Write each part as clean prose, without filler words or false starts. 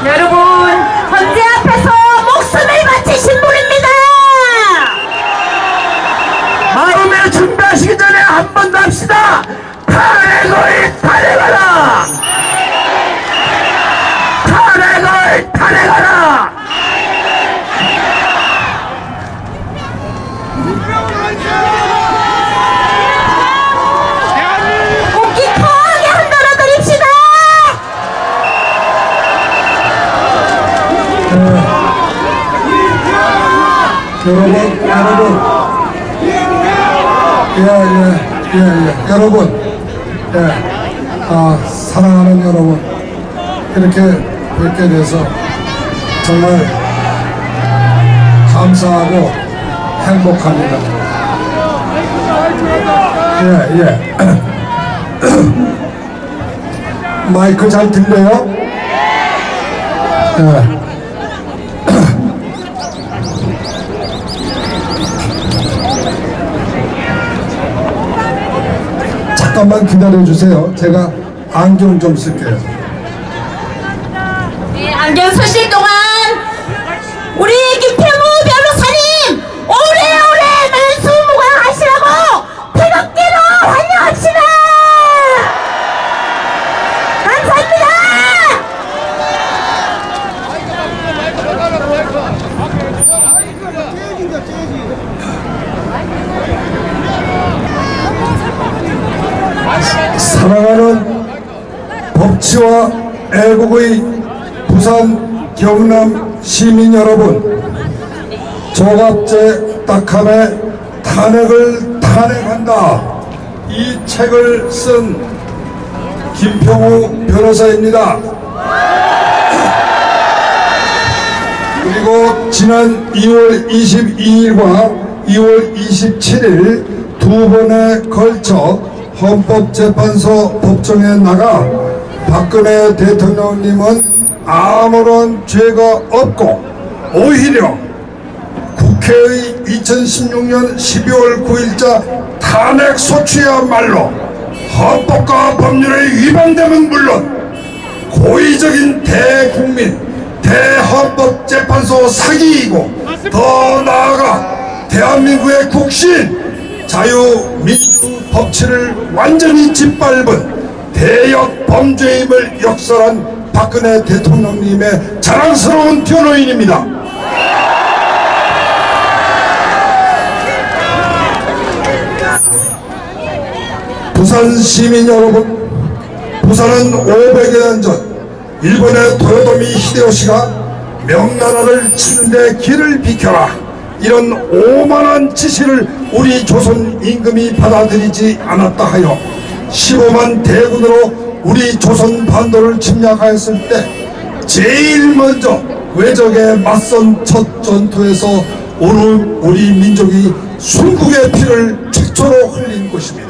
여러분, 헌재 앞에서 목숨을 바치신 분입니다. 마음에 준비하시기 전에 한 번 더 합시다. 탄핵을 탄핵하라. 탄핵을 탄핵하라. 국기 강하게 흔들어 드립시다. 여러분, 사랑하는 여러분, 이렇게 뵙게 돼서 정말 감사하고 행복합니다. 마이크 잘 들려요? 잠깐만 기다려주세요. 제가 안경 좀 쓸게요. 네, 안경 쓰실 동안 우리 김태무 변호사님 오래오래 만수무강하시라고 태극기로 환영합시다. 감사합니다. 사랑하는 법치와 애국의 부산 경남 시민 여러분, 조갑제 딱함의 탄핵을 탄핵한다, 이 책을 쓴 김평우 변호사입니다. 그리고 지난 2월 22일과 2월 27일 두 번에 걸쳐 헌법재판소 법정에 나가 박근혜 대통령님은 아무런 죄가 없고 오히려 국회의 2016년 12월 9일자 탄핵소추야말로 헌법과 법률에 위반됨은 물론 고의적인 대국민 대헌법재판소 사기이고 더 나아가 대한민국의 국신 자유민주 법치를 완전히 짓밟은 대역 범죄임을 역설한 박근혜 대통령님의 자랑스러운 변호인입니다. 부산 시민 여러분, 부산은 500여 년 전 일본의 도요토미 히데요시가 명나라를 치는데 길을 비켜라, 이런 오만한 지시를 우리 조선 임금이 받아들이지 않았다 하여 15만 대군으로 우리 조선 반도를 침략하였을 때 제일 먼저 외적에 맞선 첫 전투에서 오늘 우리 민족이 순국의 피를 최초로 흘린 곳입니다.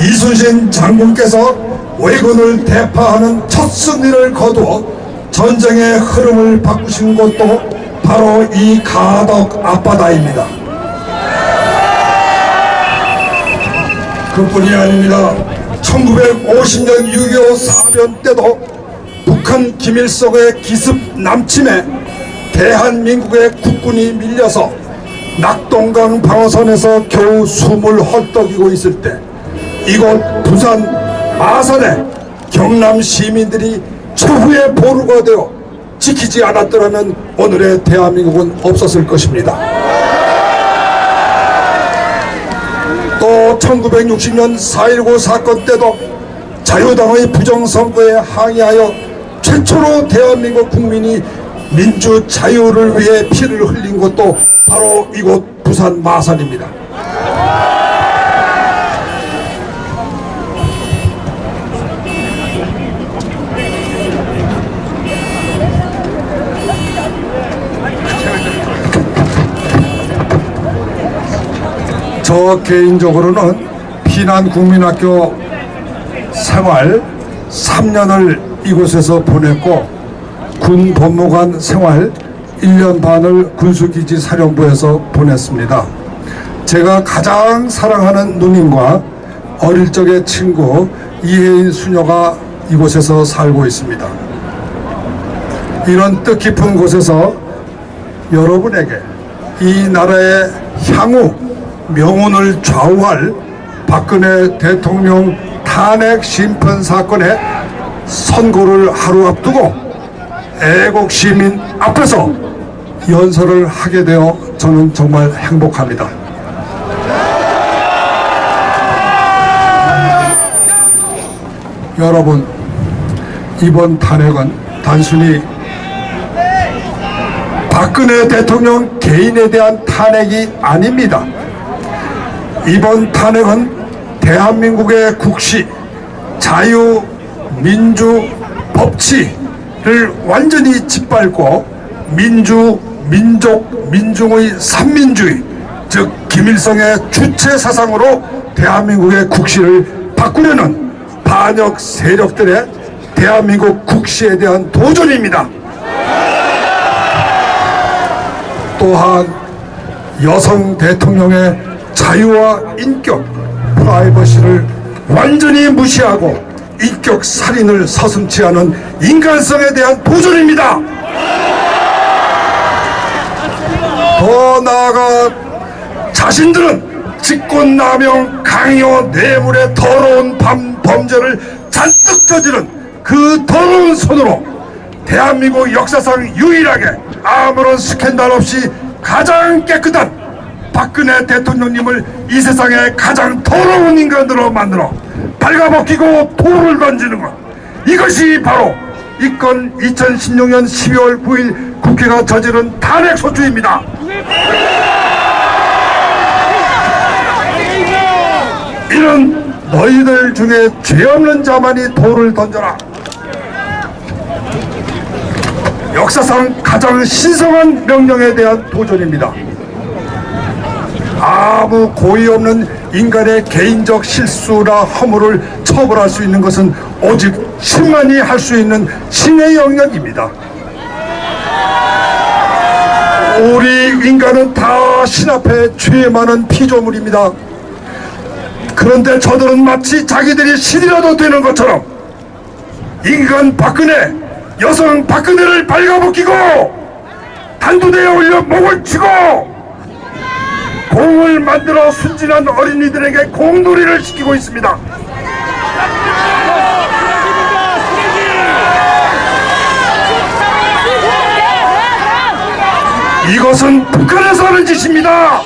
이순신 장군께서 왜군을 대파하는 첫 승리를 거두어 전쟁의 흐름을 바꾸신 곳도 바로 이 가덕 앞바다입니다. 그뿐이 아닙니다. 1950년 6.25 사변 때도 북한 김일성의 기습 남침에 대한민국의 국군이 밀려서 낙동강 방어선에서 겨우 숨을 헐떡이고 있을 때 이곳 부산 마산에 경남 시민들이 최후의 보루가 되어 지키지 않았더라면 오늘의 대한민국은 없었을 것입니다. 또 1960년 4.19 사건 때도 자유당의 부정선거에 항의하여 최초로 대한민국 국민이 민주 자유를 위해 피를 흘린 곳도 바로 이곳 부산 마산입니다. 저 개인적으로는 피난국민학교 생활 3년을 이곳에서 보냈고 군 법무관 생활 1년 반을 군수기지 사령부에서 보냈습니다. 제가 가장 사랑하는 누님과 어릴 적의 친구 이혜인 수녀가 이곳에서 살고 있습니다. 이런 뜻깊은 곳에서 여러분에게 이 나라의 향후 명운을 좌우할 박근혜 대통령 탄핵 심판 사건의 선고를 하루 앞두고 애국 시민 앞에서 연설을 하게 되어 저는 정말 행복합니다. 여러분, 이번 탄핵은 단순히 박근혜 대통령 개인에 대한 탄핵이 아닙니다. 이번 탄핵은 대한민국의 국시, 자유, 민주, 법치를 완전히 짓밟고 민주, 민족, 민중의 삼민주의, 즉 김일성의 주체 사상으로 대한민국의 국시를 바꾸려는 반역 세력들의 대한민국 국시에 대한 도전입니다. 또한 여성 대통령의 자유와 인격, 프라이버시를 완전히 무시하고 인격 살인을 서슴지 않은 인간성에 대한 도전입니다. 더 나아가 자신들은 직권남용, 강요, 뇌물의 더러운 범죄를 잔뜩 저지른 그 더러운 손으로 대한민국 역사상 유일하게 아무런 스캔들 없이 가장 깨끗한 박근혜 대통령님을 이 세상의 가장 더러운 인간으로 만들어 발가벗기고 돌을 던지는 것, 이것이 바로 이건 2016년 12월 9일 국회가 저지른 탄핵 소추입니다. 이는 너희들 중에 죄 없는 자만이 돌을 던져라. 역사상 가장 신성한 명령에 대한 도전입니다. 아무 고의 없는 인간의 개인적 실수나 허물을 처벌할 수 있는 것은 오직 신만이 할 수 있는 신의 영역입니다. 우리 인간은 다 신 앞에 죄 많은 피조물입니다. 그런데 저들은 마치 자기들이 신이라도 되는 것처럼 인간 박근혜, 여성 박근혜를 발가벗기고 단두대에 올려 목을 치고 공을 만들어 순진한 어린이들에게 공놀이를 시키고 있습니다. 이것은 북한에서 하는 짓입니다.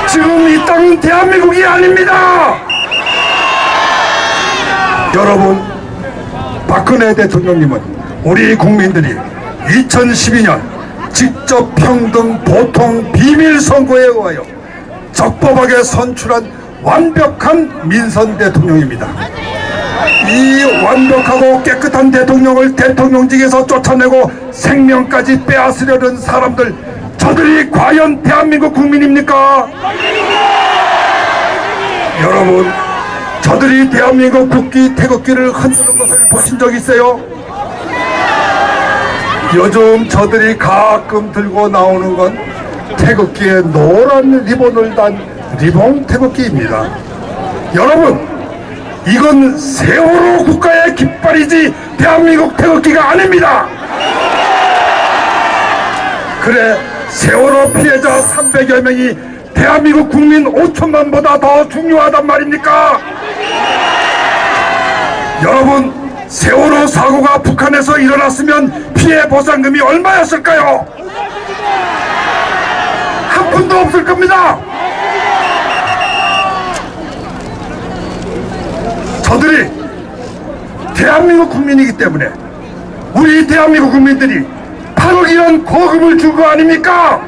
지금 이 땅은 대한민국이 아닙니다. 여러분, 박근혜 대통령님은 우리 국민들이 2012년 직접 평등 보통 비밀 선거에 의하여 적법하게 선출한 완벽한 민선 대통령입니다. 이 완벽하고 깨끗한 대통령을 대통령직에서 쫓아내고 생명까지 빼앗으려는 사람들, 저들이 과연 대한민국 국민입니까? 여러분, 저들이 대한민국 국기 태극기를 흔드는 것을 보신 적 있어요? 요즘 저들이 가끔 들고 나오는 건 태극기에 노란 리본을 단 리본 태극기입니다. 여러분, 이건 세월호 국가의 깃발이지 대한민국 태극기가 아닙니다. 그래, 세월호 피해자 300여 명이 대한민국 국민 5천만보다 더 중요하단 말입니까? 여러분, 세월호 사고가 북한에서 일어났으면 피해 보상금이 얼마였을까요? 한 푼도 없을 겁니다. 저들이 대한민국 국민이기 때문에 우리 대한민국 국민들이 8억이란 거금을 준 거 아닙니까?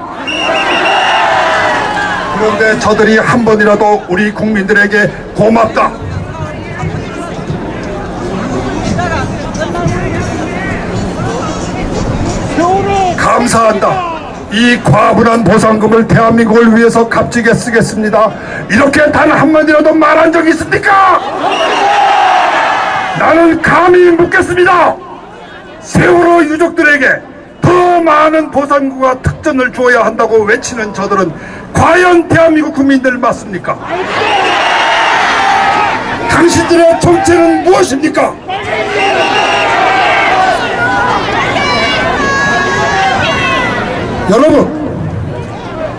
그런데 저들이 한 번이라도 우리 국민들에게 고맙다, 감사한다, 이 과분한 보상금을 대한민국을 위해서 값지게 쓰겠습니다, 이렇게 단 한마디라도 말한 적이 있습니까? 나는 감히 묻겠습니다. 세월호 유족들에게 더 많은 보상과 특전을 주어야 한다고 외치는 저들은 과연 대한민국 국민들 맞습니까? 당신들의 정체는 무엇입니까? 여러분,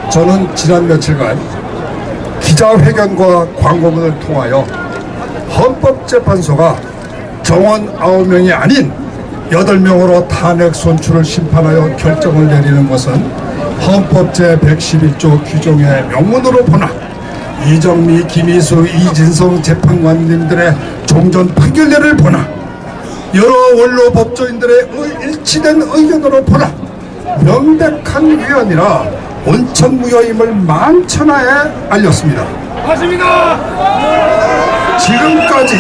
저는 지난 며칠간 기자회견과 광고문을 통하여 헌법재판소가 정원 9명이 아닌 8명으로 탄핵 선출을 심판하여 결정을 내리는 것은 헌법 제111조 규정의 명문으로 보나 이정미, 김희수, 이진성 재판관님들의 종전 판결례를 보나 여러 원로 법조인들의 일치된 의견으로 보나 명백한 위헌이라 온천무효임을 만천하에 알렸습니다. 맞습니다. 지금까지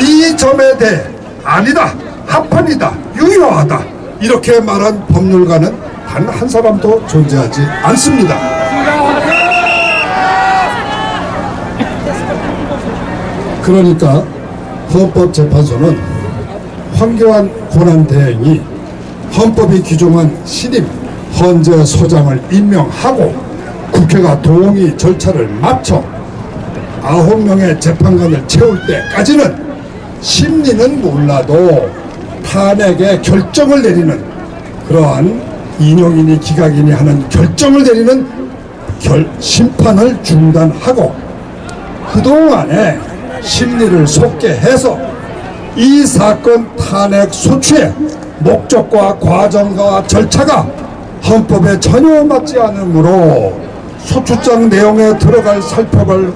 이 점에 대해 아니다, 합헌이다, 유효하다 이렇게 말한 법률가는 단 한 사람도 존재하지 않습니다. 그러니까 헌법재판소는 황교안 권한대행이 헌법이 규정한 신임 헌재 소장을 임명하고 국회가 동의 절차를 마쳐 9명의 재판관을 채울 때까지는 심리는 몰라도 탄핵의 결정을 내리는 그러한 인용인이 기각인이 하는 결정을 내리는 심판을 중단하고 그동안에 심리를 속게 해서 이 사건 탄핵 소추의 목적과 과정과 절차가 헌법에 전혀 맞지 않으므로 소추장 내용에 들어가 살펴볼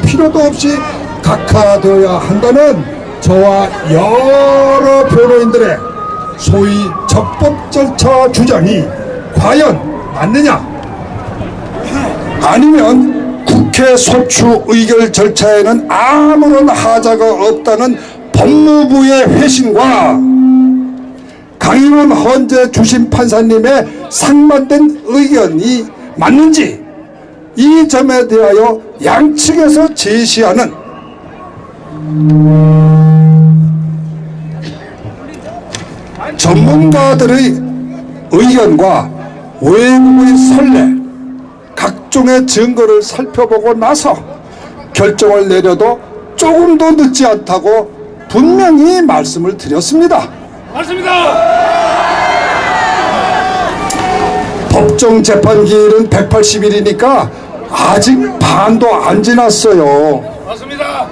필요도 없이 각하되어야 한다는 저와 여러 변호인들의 소위 적법 절차 주장이 과연 맞느냐? 아니면 국회 소추 의결 절차에는 아무런 하자가 없다는 법무부의 회신과 강인원 헌재 주심 판사님의 상반된 의견이 맞는지 이 점에 대하여 양측에서 제시하는 전문가들의 의견과 외국의 선례 각종의 증거를 살펴보고 나서 결정을 내려도 조금도 늦지 않다고 분명히 말씀을 드렸습니다. 맞습니다. 법정 재판 기일은 180일이니까 아직 반도 안 지났어요. 맞습니다.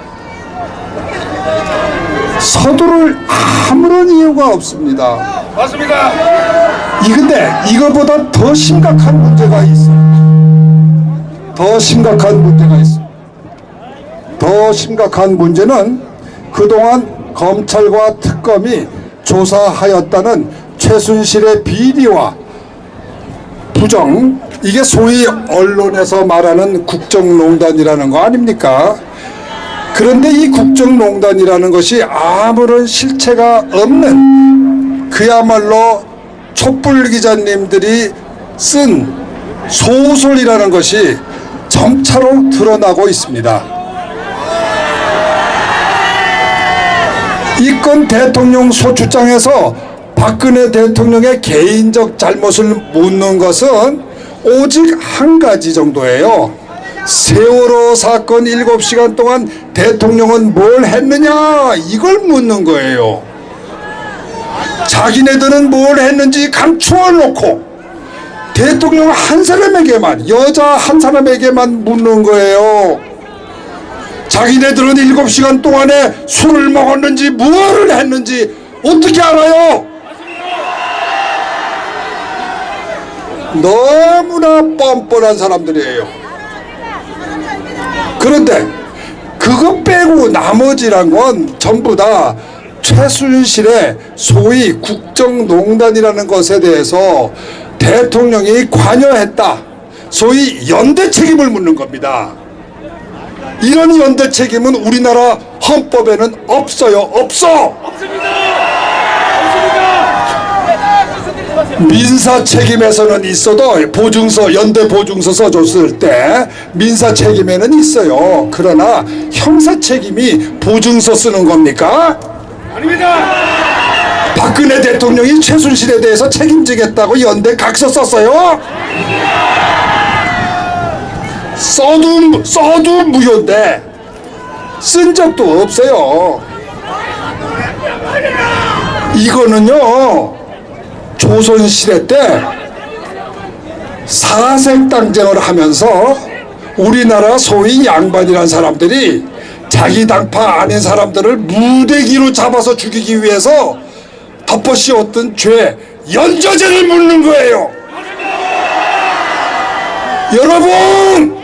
서두를 아무런 이유가 없습니다. 맞습니다. 근데 이거보다 더 심각한 문제가 있어요. 더 심각한 문제가 있어요. 더 심각한 문제는 그동안 검찰과 특검이 조사하였다는 최순실의 비리와 부정, 이게 소위 언론에서 말하는 국정농단이라는 거 아닙니까? 그런데 이 국정농단이라는 것이 아무런 실체가 없는 그야말로 촛불 기자님들이 쓴 소설이라는 것이 점차로 드러나고 있습니다. 이건 대통령 소추장에서 박근혜 대통령의 개인적 잘못을 묻는 것은 오직 한 가지 정도예요. 세월호 사건 7시간 동안 대통령은 뭘 했느냐 이걸 묻는 거예요. 자기네들은 뭘 했는지 감추어 놓고 대통령 한 사람에게만, 여자 한 사람에게만 묻는 거예요. 자기네들은 7시간 동안에 술을 먹었는지 무엇을 했는지 어떻게 알아요? 너무나 뻔뻔한 사람들이에요. 그런데 그거 빼고 나머지란 건 전부 다 최순실의 소위 국정농단이라는 것에 대해서 대통령이 관여했다, 소위 연대 책임을 묻는 겁니다. 이런 연대 책임은 우리나라 헌법에는 없어요. 없어. 민사 책임에서는 있어도 보증서, 연대 보증서 써줬을 때 민사 책임에는 있어요. 그러나 형사 책임이 보증서 쓰는 겁니까? 아닙니다. 박근혜 대통령이 최순실에 대해서 책임지겠다고 연대 각서 썼어요? 써도 무효인데 쓴 적도 없어요. 이거는요, 조선시대 때 사색당쟁을 하면서 우리나라 소위 양반이라는 사람들이 자기 당파 아닌 사람들을 무대기로 잡아서 죽이기 위해서 덮어씌웠던 죄, 연좌제를 묻는 거예요. 여러분,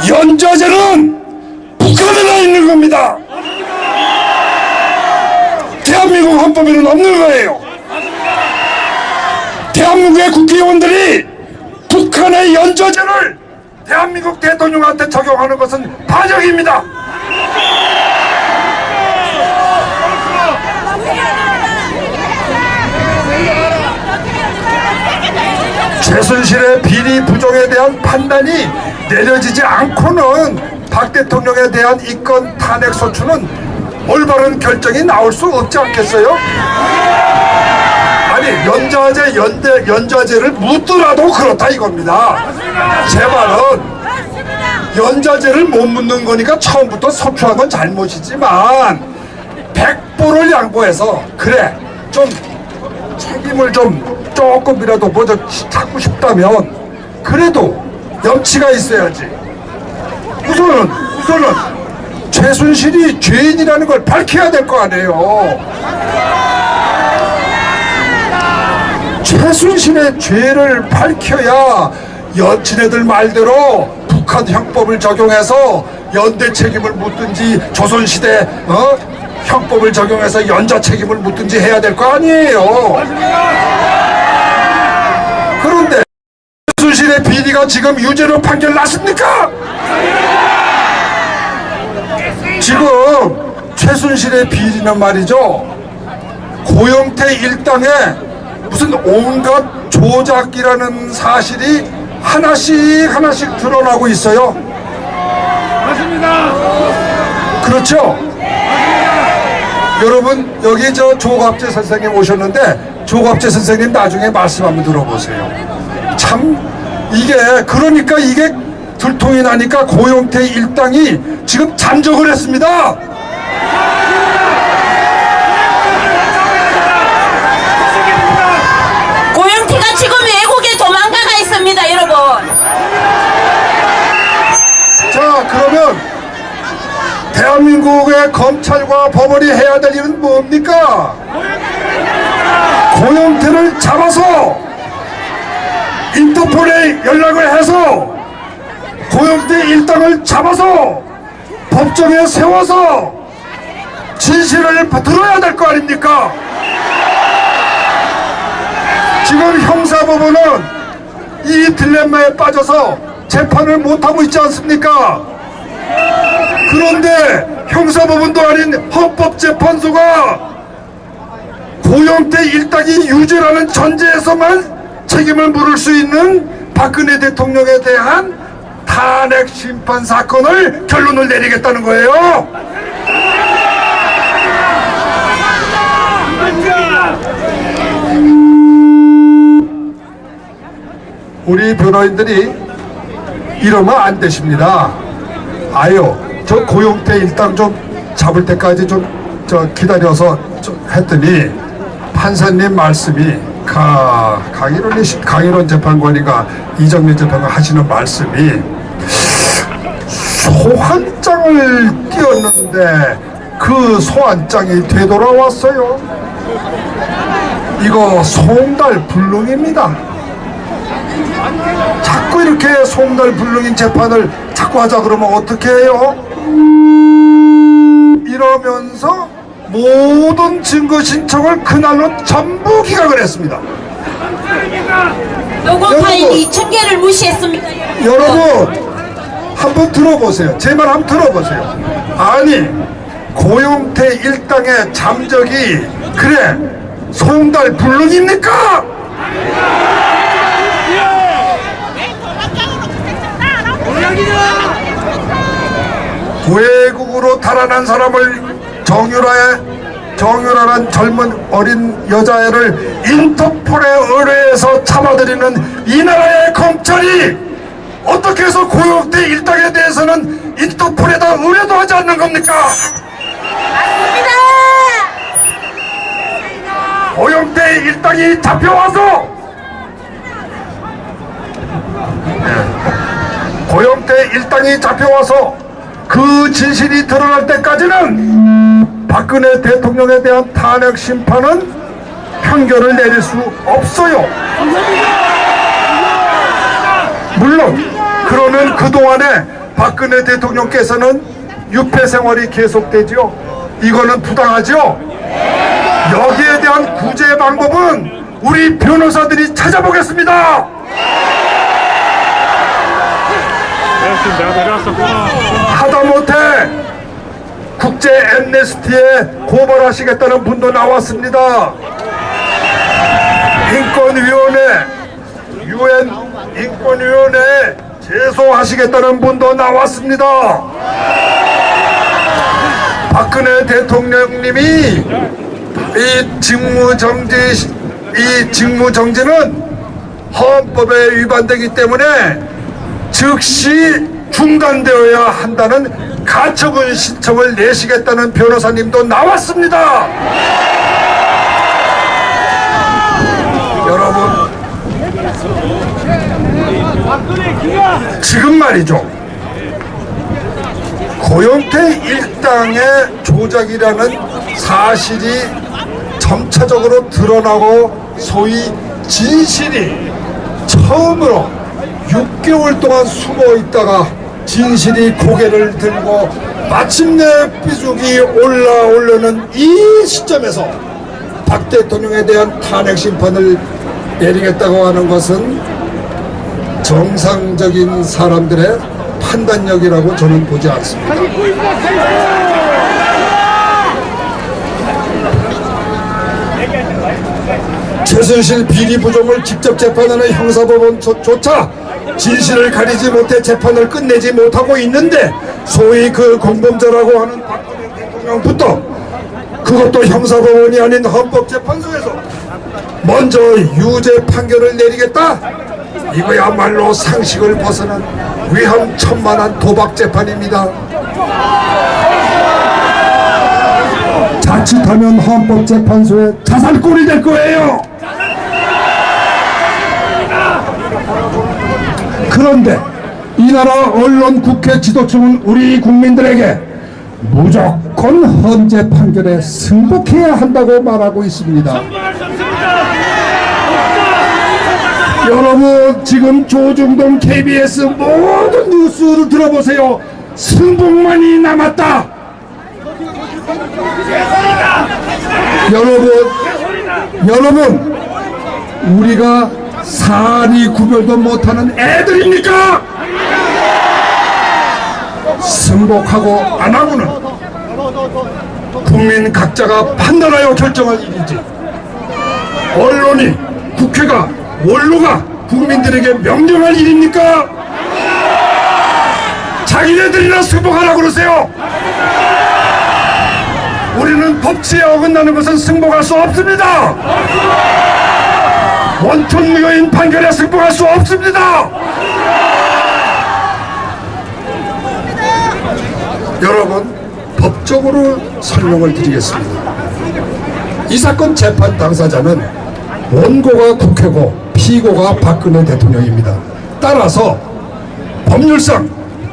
연좌제는 북한에나 있는 겁니다. 대한민국 헌법에는 없는 거예요. 대한민국의 국회의원들이 북한의 연좌제를 대한민국 대통령한테 적용하는 것은 반역입니다. 최순실의 비리 부정에 대한 판단이 내려지지 않고는 박 대통령에 대한 이건 탄핵 소추는 올바른 결정이 나올 수 없지 않겠어요? 아니, 연좌제를 묻더라도 그렇다 이겁니다. 제 말은 연좌제를 못 묻는 거니까 처음부터 소추한 건 잘못이지만 100%를 양보해서 그래 좀 책임을 좀 조금이라도 먼저 찾고 싶다면 그래도 염치가 있어야지. 우선은 최순실이 죄인이라는 걸 밝혀야 될 거 아니에요. 최순실의 죄를 밝혀야 지네들 말대로 북한 형법을 적용해서 연대 책임을 묻든지 조선시대 형법을 적용해서 연좌 책임을 묻든지 해야 될 거 아니에요. 그런데 최순실의 비리가 지금 유죄로 판결 났습니까? 지금 최순실의 비리는 말이죠, 고영태 일당에 무슨 온갖 조작이라는 사실이 하나씩 드러나고 있어요. 맞습니다. 그렇죠? 여러분, 여기 저 조갑재 선생님 오셨는데 조갑재 선생님 나중에 말씀 한번 들어보세요. 참 그러니까 이게 들통이 나니까 고영태 일당이 지금 잠적을 했습니다. 고영태가 지금 외국에 도망가가 있습니다, 여러분. 자, 그러면 대한민국의 검찰과 법원이 해야 될 일은 뭡니까? 고영태를 잡아서 인터폴에 연락을 해서 고영태 일당을 잡아서 법정에 세워서 진실을 들어야 될 거 아닙니까? 지금 형사법원은 이 딜레마에 빠져서 재판을 못하고 있지 않습니까? 그런데 형사법원도 아닌 헌법재판소가 고영태 일당이 유죄라는 전제에서만 책임을 물을 수 있는 박근혜 대통령에 대한 탄핵 심판 사건을 결론을 내리겠다는 거예요. 우리 변호인들이 이러면 안 되십니다. 아유, 저 고영태 일당 좀 잡을 때까지 좀 기다려서 했더니 판사님 말씀이 강일원 재판관이가 이정민 재판관 하시는 말씀이 소환장을 띄웠는데 그 소환장이 되돌아왔어요. 이거 송달불능입니다. 자꾸 이렇게 송달불능인 재판을 자꾸 하자 그러면 어떻게 해요? 이러면서 모든 증거 신청을 그날로 전부 기각을 했습니다. 녹음 파일 2,000개를 무시했습니다. 여러분 한번 들어보세요. 제 말 한번 들어보세요. 아니, 고영태 일당의 잠적이 그래 송달불능입니까? 외국으로 달아난 사람을 정유라에 정유라는 젊은 어린 여자애를 인터폴에 의뢰해서 잡아들이는 이 나라의 검찰이 어떻게 해서 고용태 일당에 대해서는 인터폴에다 의뢰도 하지 않는 겁니까? 맞습니다. 고용태 일당이 잡혀와서 고용태 일당이 잡혀와서 그 진실이 드러날 때까지는 박근혜 대통령에 대한 탄핵 심판은 판결을 내릴 수 없어요. 물론 그러면 그동안에 박근혜 대통령께서는 유폐 생활이 계속되죠. 이거는 부당하죠. 여기에 대한 구제 방법은 우리 변호사들이 찾아보겠습니다. 내가 내려왔었구나. 하다못해 국제 엠네스티에 고발하시겠다는 분도 나왔습니다. 인권위원회, UN 인권위원회에 제소하시겠다는 분도 나왔습니다. 박근혜 대통령님이 이 직무정지는 헌법에 위반되기 때문에 즉시 중단되어야 한다는 가처분 신청을 내시겠다는 변호사님도 나왔습니다. 여러분, 지금 말이죠, 고용태 일당의 조작이라는 사실이 점차적으로 드러나고 소위 진실이 처음으로 6개월 동안 숨어 있다가 진실이 고개를 들고 마침내 삐죽이 올라오려는 이 시점에서 박 대통령에 대한 탄핵 심판을 내리겠다고 하는 것은 정상적인 사람들의 판단력이라고 저는 보지 않습니다. 최순실 비리 부정을 직접 재판하는 형사법원조차 진실을 가리지 못해 재판을 끝내지 못하고 있는데, 소위 그 공범자라고 하는 박근혜 대통령부터 그것도 형사법원이 아닌 헌법재판소에서 먼저 유죄 판결을 내리겠다? 이거야말로 상식을 벗어난 위험천만한 도박재판입니다. 자칫하면 헌법재판소의 자살골이 될 거예요. 그런데 이 나라 언론, 국회 지도층은 우리 국민들에게 무조건 헌재 판결에 승복해야 한다고 말하고 있습니다. 여러분, 지금 조중동 KBS 모든 뉴스를 들어보세요. 승복만이 남았다. 여러분, 우리가 사리 구별도 못하는 애들입니까? 승복하고 안 하고는 국민 각자가 판단하여 결정할 일이지, 언론이, 국회가, 원로가 국민들에게 명령할 일입니까? 자기네들이나 승복하라고 그러세요. 우리는 법치에 어긋나는 것은 승복할 수 없습니다. 원천 무효인 판결에 승복할 수 없습니다. 여러분, 법적으로 설명을 드리겠습니다. 이 사건 재판 당사자는 원고가 국회고 피고가 박근혜 대통령입니다. 따라서 법률상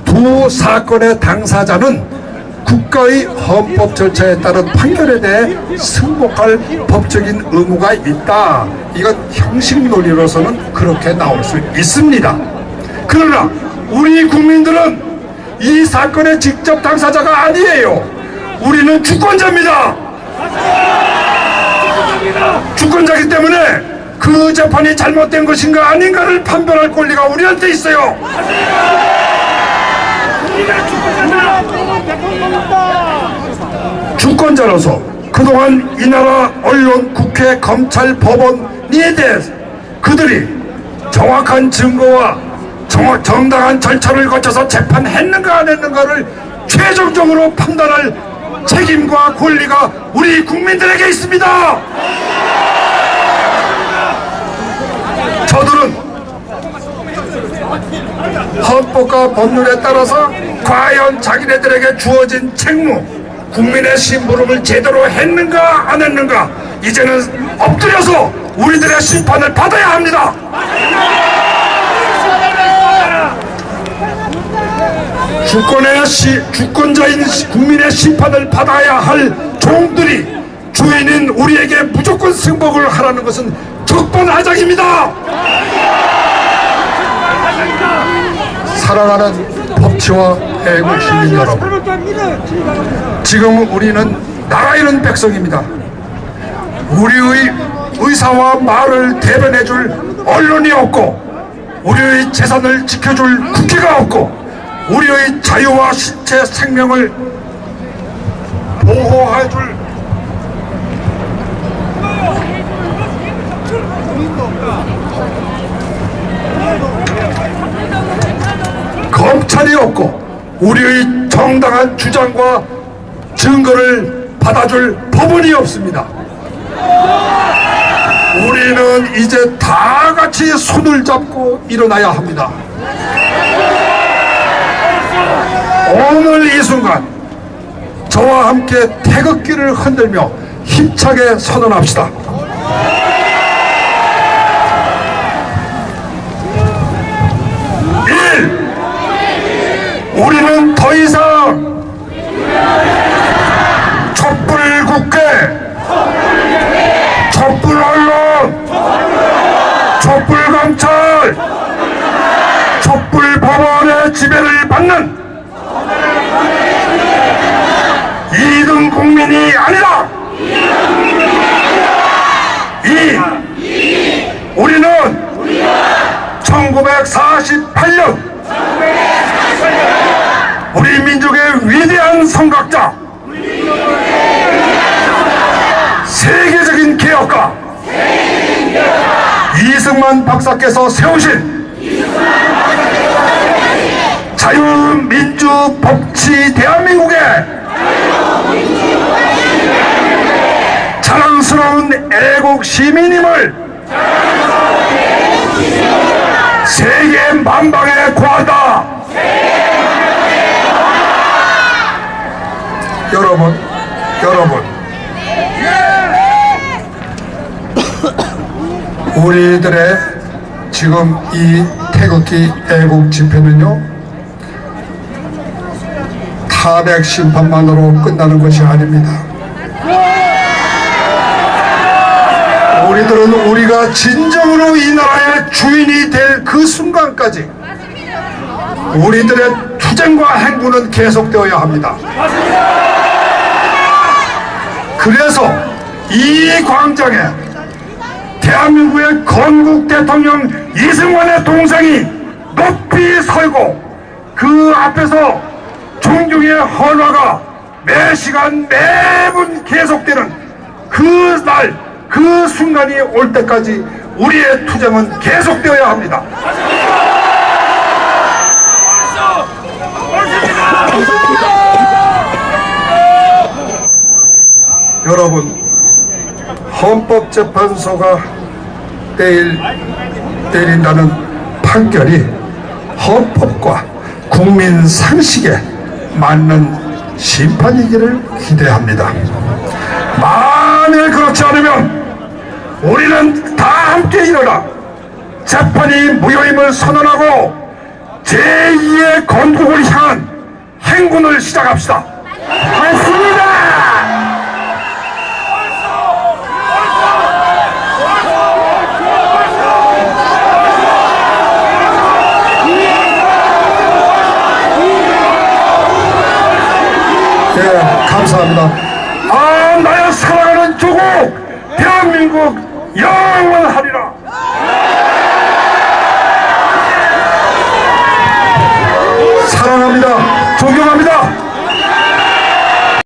두 사건의 당사자는 국가의 헌법 절차에 따른 판결에 대해 승복할 법적인 의무가 있다. 이건 형식 논리로서는 그렇게 나올 수 있습니다. 그러나 우리 국민들은 이 사건의 직접 당사자가 아니에요. 우리는 주권자입니다. 주권자이기 때문에 그 재판이 잘못된 것인가 아닌가를 판별할 권리가 우리한테 있어요. 주권자로서 그동안 이 나라 언론, 국회, 검찰, 법원에 대해서 그들이 정확한 증거와 정당한 절차를 거쳐서 재판했는가 안 했는가를 최종적으로 판단할 책임과 권리가 우리 국민들에게 있습니다. 저들은 헌법과 법률에 따라서 과연 자기네들에게 주어진 책무, 국민의 심부름을 제대로 했는가 안 했는가, 이제는 엎드려서 우리들의 심판을 받아야 합니다. 주권자인 국민의 심판을 받아야 할 종들이 주인인 우리에게 무조건 승복을 하라는 것은 적반하장입니다. 사랑하는 법치와 애국 시민 여러분, 지금 우리는 나라 잃은 백성입니다. 우리의 의사와 말을 대변해줄 언론이 없고, 우리의 재산을 지켜줄 국회가 없고, 우리의 자유와 신체 생명을 보호해줄 검찰이 없고, 우리의 정당한 주장과 증거를 받아줄 법원이 없습니다. 우리는 이제 다 같이 손을 잡고 일어나야 합니다. 오늘 이 순간 저와 함께 태극기를 흔들며 힘차게 선언합시다. 우리는 더 이상 촛불 국회, 촛불 언론, 촛불 검찰, 촛불 법원의 지배를 받는 2등 국민이 아니다. 우리는 1948년 우리 민족의 위대한 성각자, 세계적인 개혁가 이승만 박사께서 세우신 자유민주 법치 대한민국의 자랑스러운 애국 시민임을 세계 만방에 고한다. 여러분, 우리들의 지금 이 태극기 애국 집회는요, 탄핵 심판만으로 끝나는 것이 아닙니다. 우리들은 우리가 진정으로 이 나라의 주인이 될 그 순간까지 우리들의 투쟁과 행군은 계속되어야 합니다. 그래서 이 광장에 대한민국의 건국 대통령 이승만의 동상이 높이 서고, 그 앞에서 존경의 헌화가 매 시간 매분 계속되는 그 날, 그 순간이 올 때까지 우리의 투쟁은 계속되어야 합니다. 여러분, 헌법재판소가 내린다는 판결이 헌법과 국민 상식에 맞는 심판이기를 기대합니다. 만일 그렇지 않으면 우리는 다 함께 일어나 재판이 무효임을 선언하고 제2의 건국을 향한 행군을 시작합시다. 맞습니다. 네, 감사합니다. 나의 사랑하는 조국 대한민국 영원한